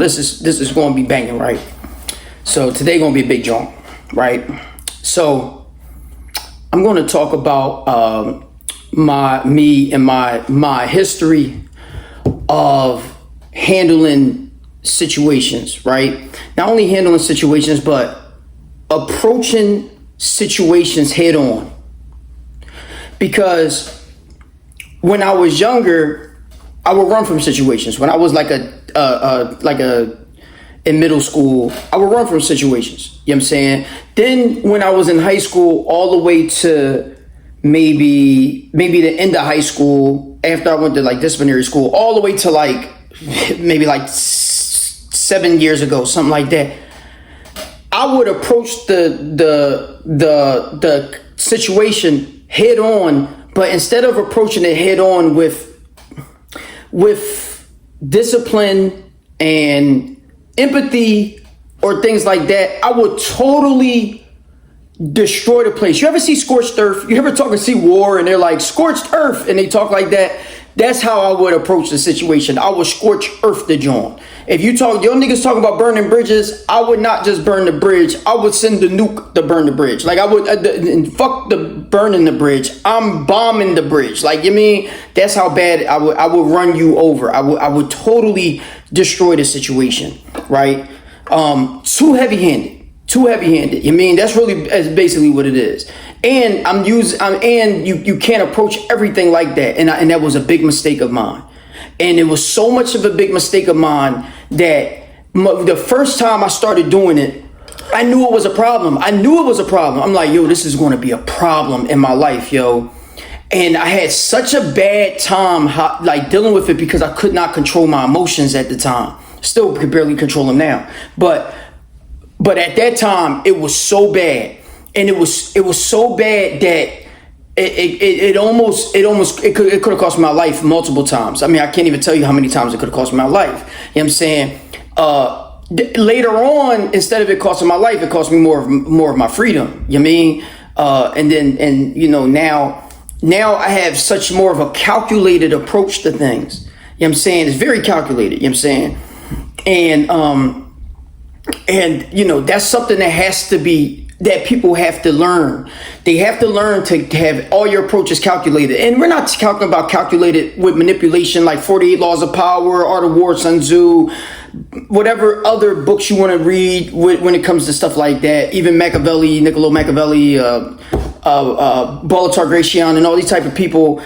This is going to be banging, right? So today going to be a big jump, right? So I'm going to talk about my history of handling situations, right? Not only handling situations, but approaching situations head on. Because when I was younger, I would run from situations. When I was in middle school, I would run from situations. You know what I'm saying? Then when I was in high school, all the way to maybe the end of high school, after I went to like disciplinary school, all the way to like maybe like 7 years ago, something like that, I would approach the situation head on, but instead of approaching it head on with discipline and empathy or things like that, I would totally destroy the place. You ever see Scorched Earth? You ever talk and see war and they're like scorched earth and they talk like that? That's how I would approach the situation. I would scorch earth the joint. If you talk, your niggas talking about burning bridges, I would not just burn the bridge. I would send the nuke to burn the bridge. Like I would, fuck the burning the bridge. I'm bombing the bridge. Like, you mean, that's how bad I would run you over. I would totally destroy the situation, right? Too heavy-handed. You mean, that's basically what it is. And you can't approach everything like that. And that was a big mistake of mine. And it was so much of a big mistake of mine that the first time I started doing it, I knew it was a problem. I'm like, yo, this is going to be a problem in my life, yo. And I had such a bad time like dealing with it because I could not control my emotions at the time. Still could barely control them now. But at that time, it was so bad. And it was so bad that it could have cost me my life multiple times. I mean, I can't even tell you how many times it could have cost me my life. You know what I'm saying? Later on, instead of it costing my life, it cost me more of my freedom. You know what I mean? And now I have such more of a calculated approach to things. You know what I'm saying? It's very calculated. You know what I'm saying? And that's something that people have to learn. They have to learn to have all your approaches calculated. And we're not talking about calculated with manipulation like 48 Laws of Power, Art of War, Sun Tzu, whatever other books you want to read when it comes to stuff like that. Even Niccolo Machiavelli, Ballatar Gracian, and all these type of people.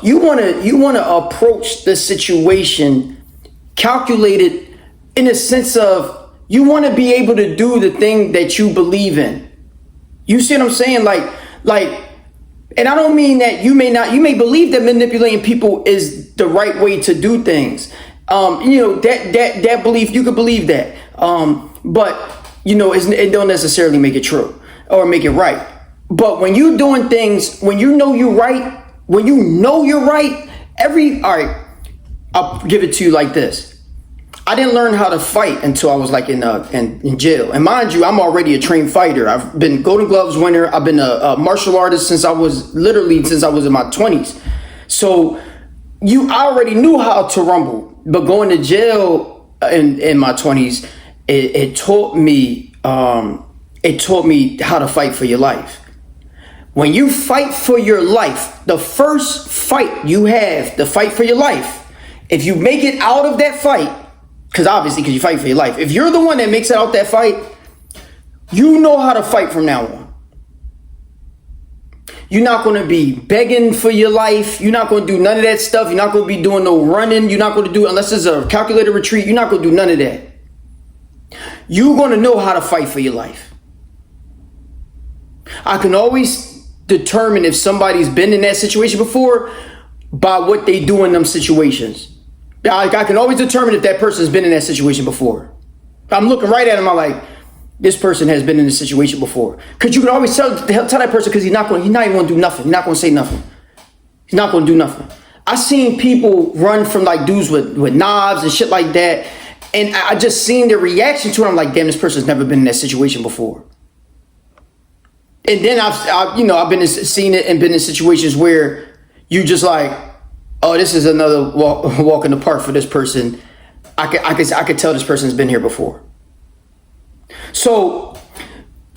You want to approach the situation calculated in a sense of, you want to be able to do the thing that you believe in. You see what I'm saying? Like, and I don't mean that you may believe that manipulating people is the right way to do things. That belief, you could believe that. But it don't necessarily make it true or make it right. But when you're doing things, when you know you're right, all right, I'll give it to you like this. I didn't learn how to fight until I was like in jail. And mind you, I'm already a trained fighter. I've been Golden Gloves winner. I've been a martial artist since I was in my 20s. So I already knew how to rumble. But going to jail in my 20s, it taught me how to fight for your life. When you fight for your life, the first fight you have, the fight for your life, if you make it out of that fight, because you fight for your life. If you're the one that makes it out that fight, you know how to fight from now on. You're not going to be begging for your life. You're not going to do none of that stuff. You're not going to be doing no running. You're not going to do, unless it's a calculated retreat, you're not going to do none of that. You're going to know how to fight for your life. I can always determine if somebody's been in that situation before by what they do in them situations. I can always determine if that person's been in that situation before. I'm looking right at him. I'm like, this person has been in this situation before. Because you can always tell that person, because he's not even going to do nothing. He's not going to say nothing. He's not going to do nothing. I seen people run from like dudes with knives and shit like that. And I just seen their reaction to it. I'm like, damn, this person's never been in that situation before. And then I've seen it and been in situations where you just like, oh, this is another walk in the park for this person. I could tell this person's been here before. So,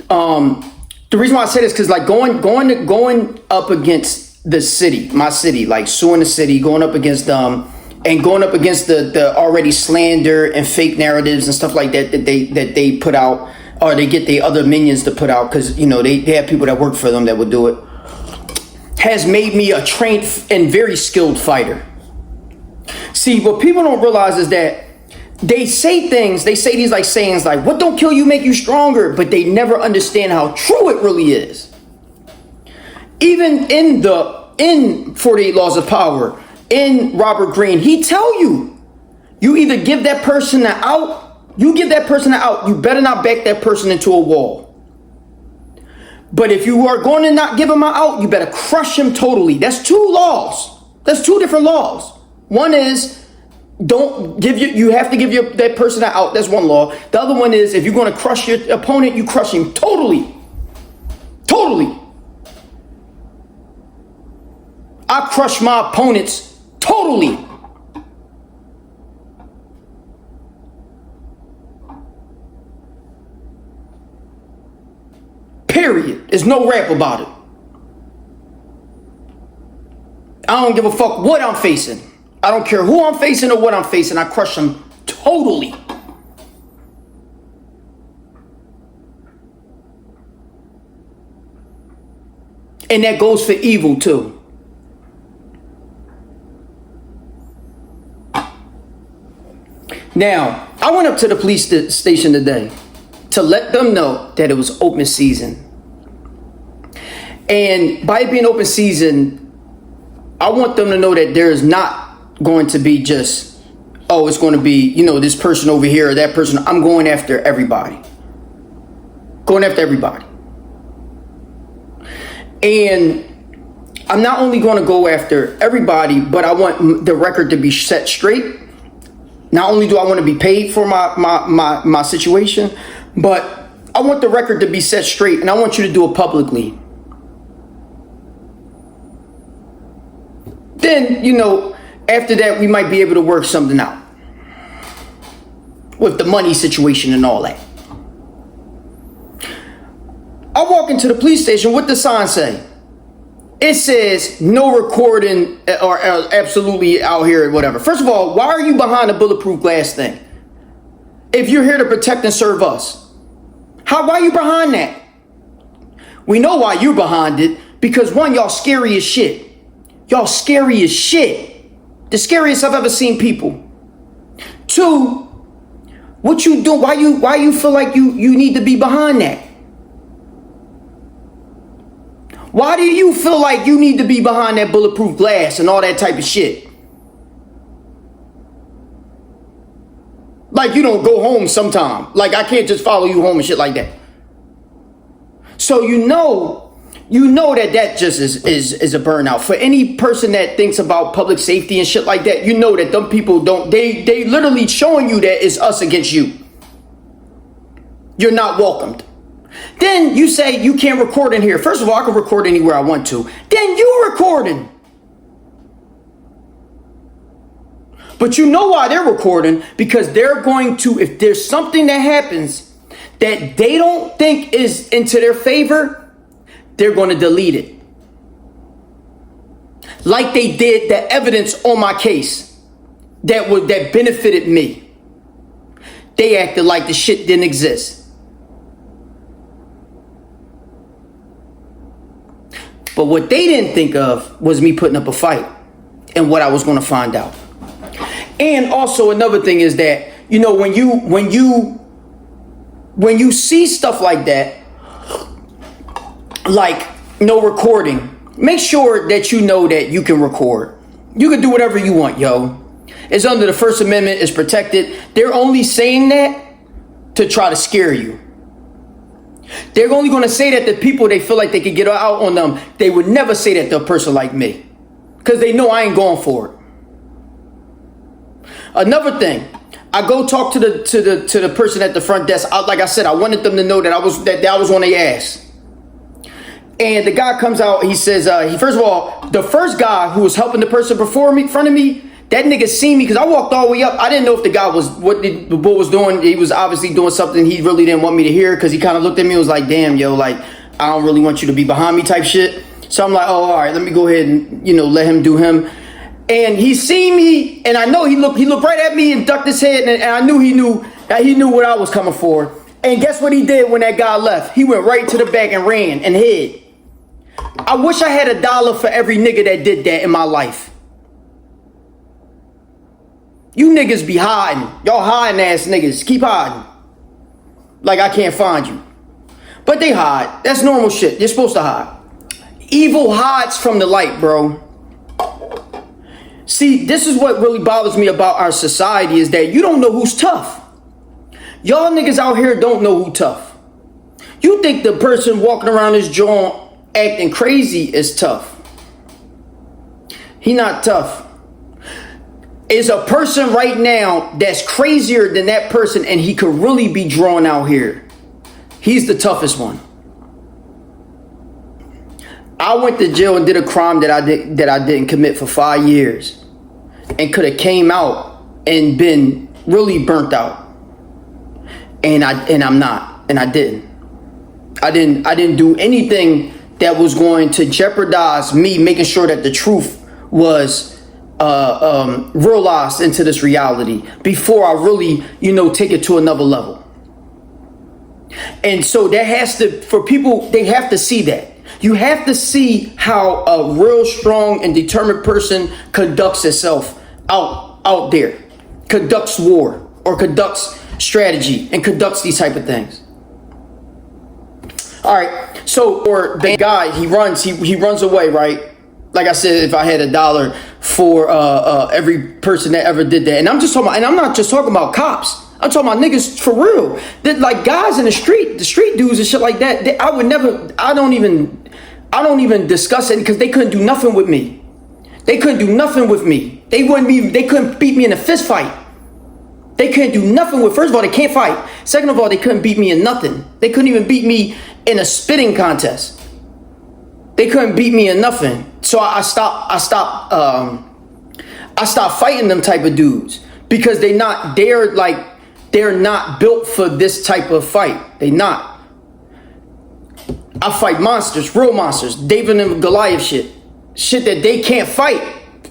the reason why I say this, because like going up against the city, my city, like suing the city, going up against and going up against the already slander and fake narratives and stuff like that they put out, or they get the other minions to put out, because you know they have people that work for them that would do it, has made me a trained and very skilled fighter. See, what people don't realize is that they say these like sayings like, what don't kill you make you stronger, but they never understand how true it really is. Even in 48 Laws of Power, in Robert Greene, he tell you either give that person an out, you better not back that person into a wall. But if you are going to not give him an out, you better crush him totally. That's two laws. That's two different laws. One is you have to give that person an out. That's one law. The other one is if you're going to crush your opponent, you crush him totally. Totally. I crush my opponents totally. Period. There's no rap about it. I don't give a fuck what I'm facing. I don't care who I'm facing or what I'm facing. I crush them totally. And that goes for evil too. Now, I went up to the police station today to let them know that it was open season. And by it being open season, I want them to know that there is not going to be just, oh, it's going to be, you know, this person over here or that person. I'm going after everybody. Going after everybody. And I'm not only going to go after everybody, but I want the record to be set straight. Not only do I want to be paid for my situation, but I want the record to be set straight, and I want you to do it publicly. Then, you know, after that, we might be able to work something out with the money situation and all that. I walk into the police station. What the sign say? It says no recording or absolutely out here, whatever. First of all, why are you behind a bulletproof glass thing? If you're here to protect and serve us, why are you behind that? We know why you're behind it, because one, y'all scary as shit. Y'all scary as shit. The scariest I've ever seen people. Two, what you do? Why you feel like you need to be behind that? Why do you feel like you need to be behind that bulletproof glass and all that type of shit? Like you don't go home sometime. Like I can't just follow you home and shit like that. So you know that just is a burnout. For any person that thinks about public safety and shit like that, you know that them people they literally showing you that it's us against you. You're not welcomed. Then you say you can't record in here. First of all, I can record anywhere I want to. Then you recording. But you know why they're recording? Because they're going to, if there's something that happens that they don't think is into their favor, they're going to delete it. Like they did the evidence on my case that benefited me. They acted like the shit didn't exist. But what they didn't think of was me putting up a fight and what I was going to find out. And also another thing is that, you know, when you see stuff like that, like no recording, make sure that you know that you can record. You can do whatever you want, yo. It's under the First Amendment, it's protected. They're only saying that to try to scare you. They're only going to say that to people they feel like they could get out on them. They would never say that to a person like me, because they know I ain't going for it. Another thing, I go talk to the person at the front desk. Like I said, I wanted them to know that I was on their ass. And the guy comes out. He says, first of all, the first guy who was helping the person before me, in front of me, That nigga seen me because I walked all the way up. I didn't know if the guy was, what the bull was doing. He was obviously doing something he really didn't want me to hear, because he kind of looked at me and was like, damn, yo, like, I don't really want you to be behind me type shit. So I'm like, oh, all right, let me go ahead and, let him do him. And he seen me, and I know he looked right at me and ducked his head, and I knew he knew what I was coming for. And guess what he did when that guy left? He went right to the back and ran and hid. I wish I had $1 for every nigga that did that in my life. You niggas be hiding. Y'all hiding ass niggas. Keep hiding. Like I can't find you. But they hide. That's normal shit. You're supposed to hide. Evil hides from the light, bro. See, this is what really bothers me about our society, is that you don't know who's tough. Y'all niggas out here don't know who tough. You think the person walking around this joint acting crazy is tough. He not tough. Is a person right now that's crazier than that person, and he could really be drawn out here. He's the toughest one. I went to jail and did a crime that I didn't commit for 5 years, and could have came out and been really burnt out. And I'm not, and I didn't. I didn't do anything that was going to jeopardize me making sure that the truth was realized into this reality before I really, take it to another level. And so that has to, for people, they have to see that. You have to see how a real strong and determined person conducts itself out there, conducts war or conducts strategy and conducts these type of things. All right. So, or the guy, he runs away, right? Like I said, if I had $1 for every person that ever did that, and I'm not just talking about cops. I'm talking about niggas for real. That, like, guys in the street dudes and shit like that. I don't even discuss it, because they couldn't do nothing with me. They couldn't do nothing with me. They couldn't beat me in a fist fight. They couldn't do nothing with. First of all, they can't fight. Second of all, they couldn't beat me in nothing. They couldn't even beat me in a spitting contest. They couldn't beat me in nothing. So I stopped fighting them type of dudes, because they're not built for this type of fight. They not. I fight monsters, real monsters, David and Goliath shit that they can't fight,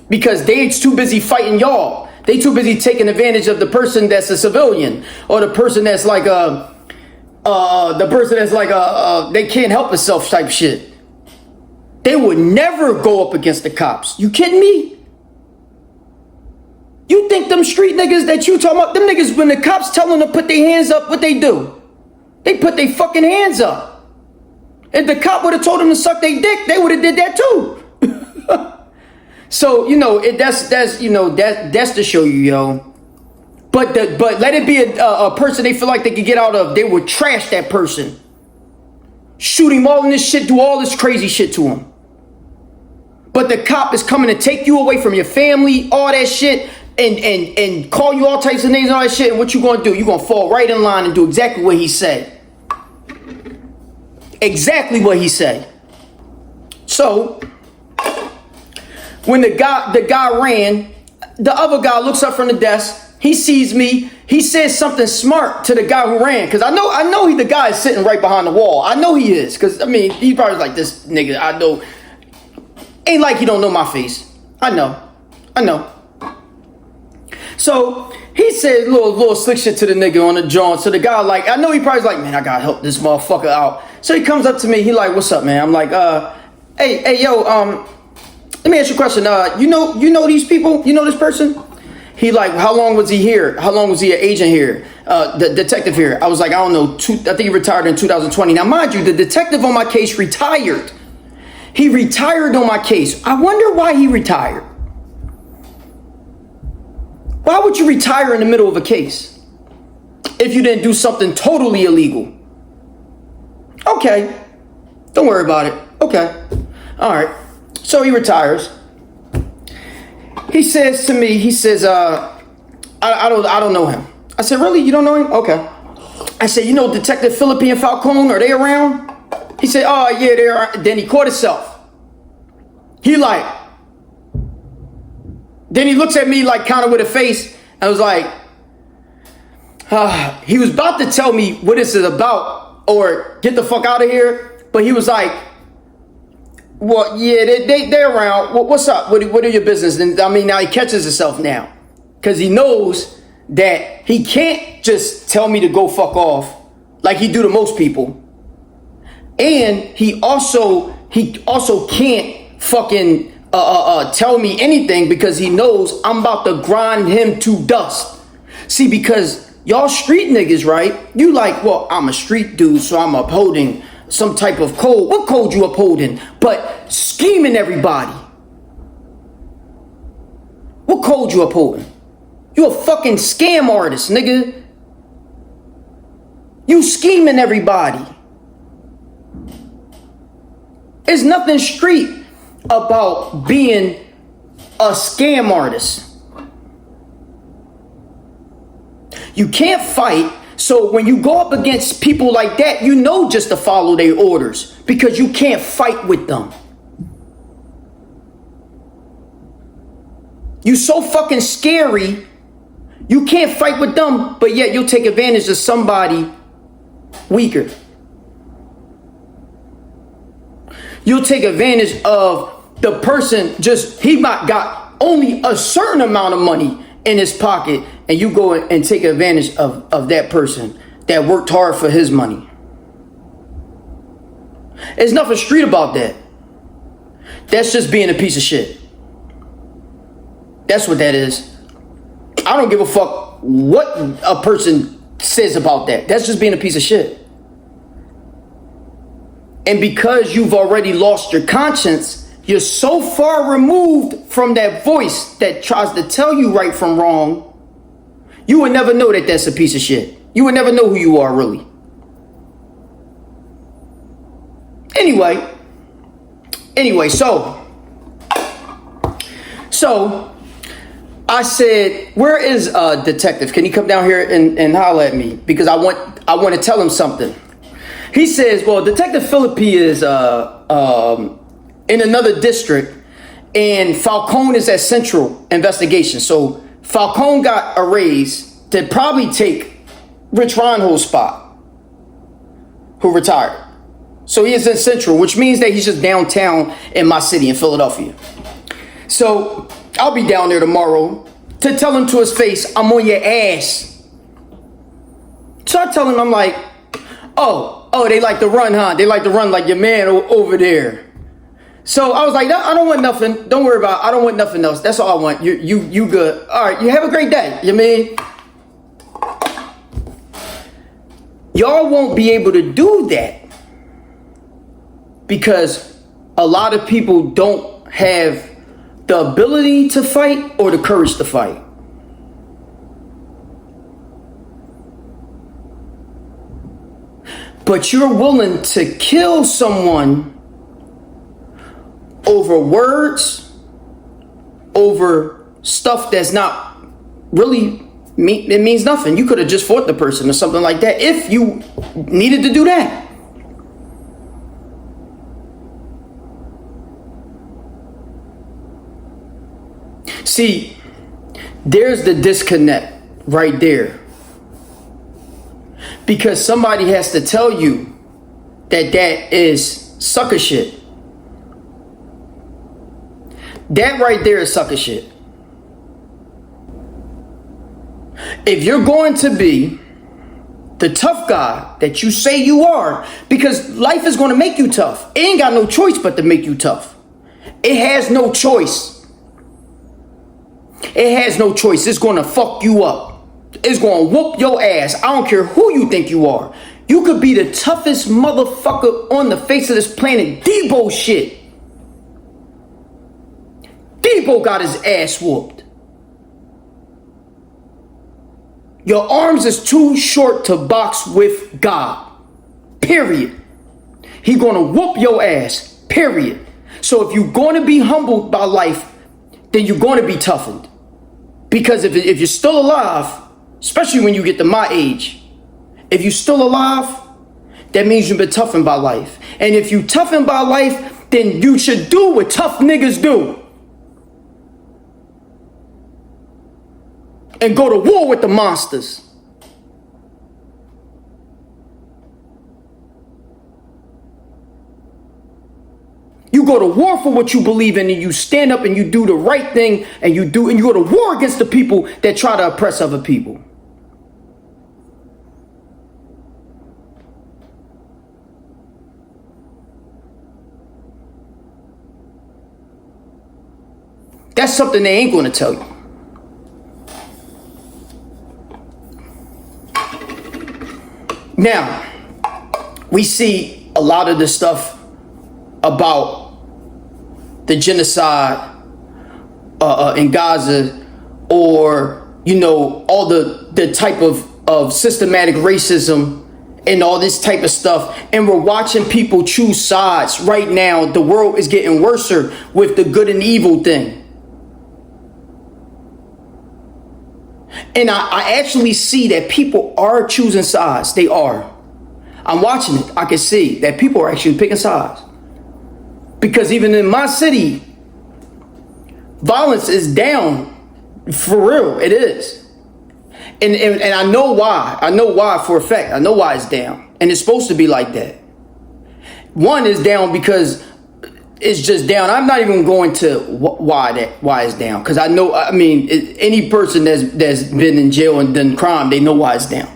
because they're too busy fighting y'all. They too busy taking advantage of the person that's a civilian, or the person that's like they can't help itself type shit. They would never go up against the cops. You kidding me? You think them street niggas that you talking about, them niggas, when the cops tell them to put their hands up, what they do? They put their fucking hands up. If the cop would have told them to suck their dick, they would have did that too. So, that's to show you, yo. But let it be a person they feel like they could get out of. They would trash that person. Shoot him, all in this shit, do all this crazy shit to him. But the cop is coming to take you away from your family, all that shit, and call you all types of names and all that shit. And what you gonna do? You gonna fall right in line and do exactly what he said. Exactly what he said. So when the guy ran, the other guy looks up from the desk. He sees me. He says something smart to the guy who ran, because I know the guy is sitting right behind the wall. I know he is, because he probably like, this nigga, I know. Ain't like he don't know my face. I know. So he said little slick shit to the nigga on the joint. So the guy, like, I know he probably's like, man, I gotta help this motherfucker out. So he comes up to me. He like, what's up, man? I'm like, hey, yo, let me ask you a question. You know these people? You know this person? He like, how long was he here? How long was he an agent here? The detective here. I was like, I don't know. I think he retired in 2020. Now, mind you, the detective on my case retired. He retired on my case. I wonder why he retired. Why would you retire in the middle of a case if you didn't do something totally illegal? Okay. Don't worry about it. Okay. All right. So he retires. He says to me, I don't know him. I said, really? You don't know him? Okay. I said, Detective Philippe and Falcone, are they around? He said, oh, yeah, they're. Then he caught himself. He like, Then he looks at me like kind of with a face and was like, he was about to tell me what this is about or get the fuck out of here. But he was like, well, yeah, they're around. What's up? What are your business? And I mean, now he catches himself now because he knows that he can't just tell me to go fuck off like he do to most people. And he also can't fucking tell me anything because he knows I'm about to grind him to dust. See, because y'all street niggas, right? You like, well, I'm a street dude, so I'm upholding some type of code. What code you upholding? But scheming everybody. What code you upholding? You a fucking scam artist, nigga. You scheming everybody. There's nothing street about being a scam artist. You can't fight. So when you go up against people like that, you know just to follow their orders because you can't fight with them. You so fucking scary. You can't fight with them, but yet you'll take advantage of somebody weaker. You'll take advantage of the person he might got only a certain amount of money in his pocket, and you go and take advantage of that person that worked hard for his money. There's nothing street about that. That's just being a piece of shit. That's what that is. I don't give a fuck what a person says about that. That's just being a piece of shit. And because you've already lost your conscience, you're so far removed from that voice that tries to tell you right from wrong, you would never know that that's a piece of shit. You would never know who you are, really. Anyway, so I said, where is detective? Can he come down here and holler at me? Because I want to tell him something. He says, well, Detective Philippi is in another district, and Falcone is at Central Investigation. So Falcone got a raise to probably take Rich Reinhold's spot, who retired. So he is in Central, which means that he's just downtown in my city in Philadelphia. So I'll be down there tomorrow to tell him to his face, I'm on your ass. So I tell him, I'm like, oh, they like to run, huh? They like to run like your man over there. So I was like, no, I don't want nothing. Don't worry about it. I don't want nothing else. That's all I want. You good. All right, you have a great day. You mean? Y'all won't be able to do that because a lot of people don't have the ability to fight or the courage to fight. But you're willing to kill someone over words, over stuff that's not really, it means nothing. You could have just fought the person or something like that if you needed to do that. See, there's the disconnect right there. Because somebody has to tell you that that is sucker shit. That right there is sucker shit. If you're going to be the tough guy that you say you are, because life is going to make you tough. It ain't got no choice but to make you tough. It has no choice. It has no choice. It's going to fuck you up. It's going to whoop your ass. I don't care who you think you are. You could be the toughest motherfucker on the face of this planet. Debo shit. Debo got his ass whooped. Your arms is too short to box with God. Period. He going to whoop your ass. Period. So if you're going to be humbled by life, then you're going to be toughened. Because if you're still alive, especially when you get to my age, if you're still alive, that means you've been toughened by life. And if you toughened by life, then you should do what tough niggas do. and go to war with the monsters. You go to war for what you believe in, and you stand up and you do the right thing, and you go to war against the people that try to oppress other people. That's something they ain't going to tell you. Now, we see a lot of this stuff about the genocide in Gaza, or, you know, all the type of systematic racism and all this type of stuff. And we're watching people choose sides. Right now, the world is getting worse with the good and evil thing. And I actually see that people are choosing sides. They are. I'm watching it. I can see that people are actually picking sides. Because even in my city, violence is down. For real, it is. And I know why. I know why for a fact. I know why it's down. And it's supposed to be like that. One is down because it's just down. I'm not even going to why it's down, because I know, I mean, any person that's been in jail and done crime, they know why it's down.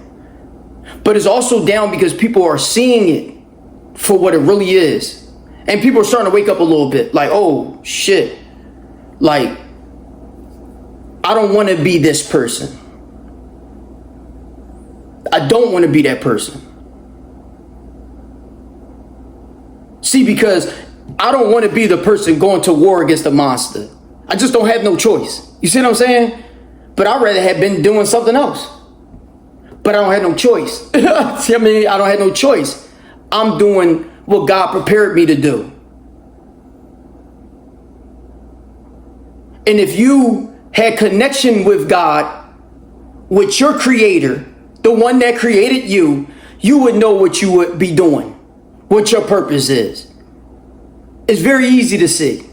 But it's also down because people are seeing it for what it really is, and people are starting to wake up a little bit. Like, oh shit, like, I don't want to be this person. I don't want to be that person. See, because I don't want to be the person going to war against the monster. I just don't have no choice. You see what I'm saying? But I'd rather have been doing something else. But I don't have no choice. See, I mean, I don't have no choice. I'm doing what God prepared me to do. And if you had connection with God, with your creator, the one that created you, you would know what you would be doing, what your purpose is. It's very easy to see.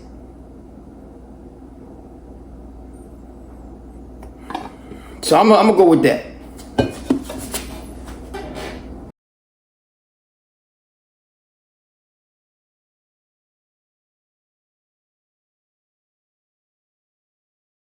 So I'm gonna go with that.